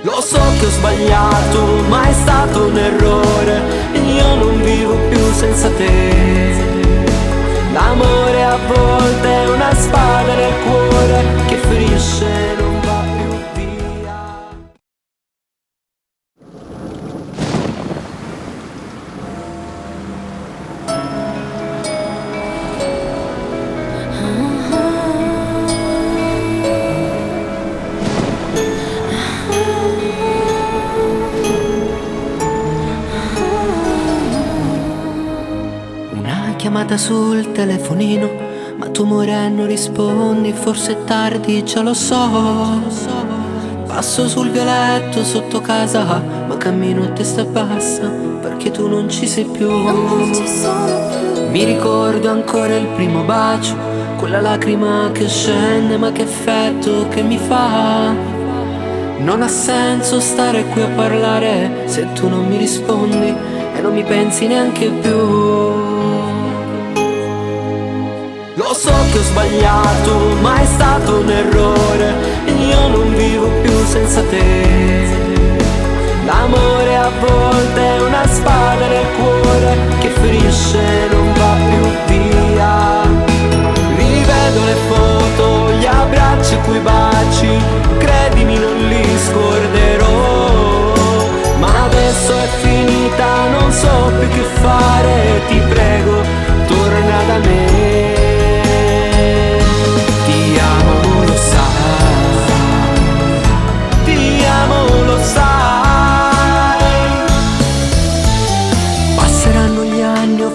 Lo so che ho sbagliato, ma è stato un errore. Io non vivo più senza te. L'amore a volte è una spada nel cuore che ferisce e non va più via. Chiamata sul telefonino, ma tu amore non rispondi, forse è tardi, già lo so. Passo sul vialetto sotto casa, ma cammino a testa bassa, perché tu non ci sei più. Mi ricordo ancora il primo bacio, quella lacrima che scende, ma che effetto che mi fa. Non ha senso stare qui a parlare se tu non mi rispondi e non mi pensi neanche più. Lo so che ho sbagliato, ma è stato un errore. Io non vivo più senza te. L'amore a volte è una spada nel cuore che ferisce e non va più via. Rivedo le foto, gli abbracci, quei baci, credimi non li scorderò. Ma adesso è finita, non so più che fare. Ti prego, torna da me.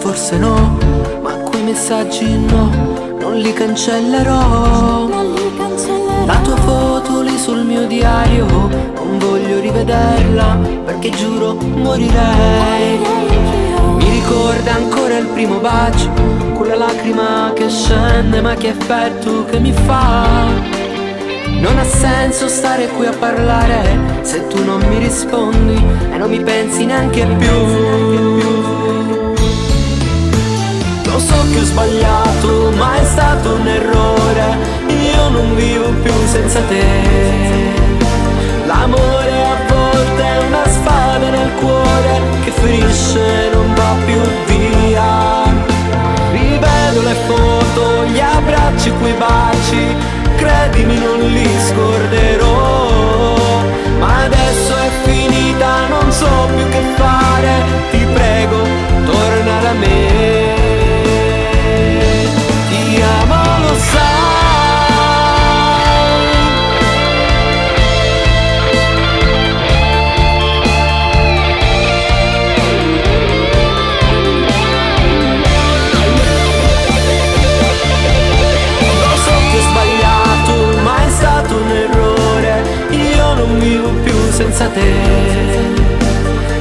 Forse no, ma quei messaggi no, non li cancellerò. La tua foto lì sul mio diario, non voglio rivederla, perché giuro morirei. Mi ricorda ancora il primo bacio, quella lacrima che scende, ma che effetto che mi fa. Non ha senso stare qui a parlare se tu non mi rispondi e non mi pensi neanche più. Lo so che ho sbagliato, ma è stato un errore. Io non vivo più senza te. L'amore a volte è una spada nel cuore che ferisce e non va più via. Rivedo le foto, gli abbracci, quei baci, credimi non li scorderò. Ma adesso è finita, non so più che fare. Ti prego, torna da me. Ti amo, lo sai. Lo so che ho sbagliato, ma è stato un errore. Io non vivo più senza te.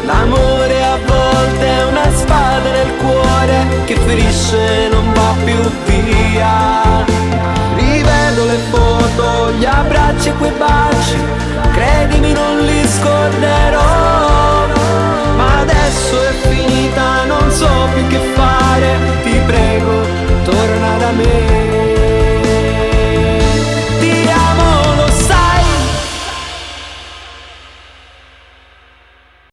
L'amore a volte è una spada nel cuore che ferisce e non va più via. Rivedo le foto, gli abbracci e quei baci, credimi non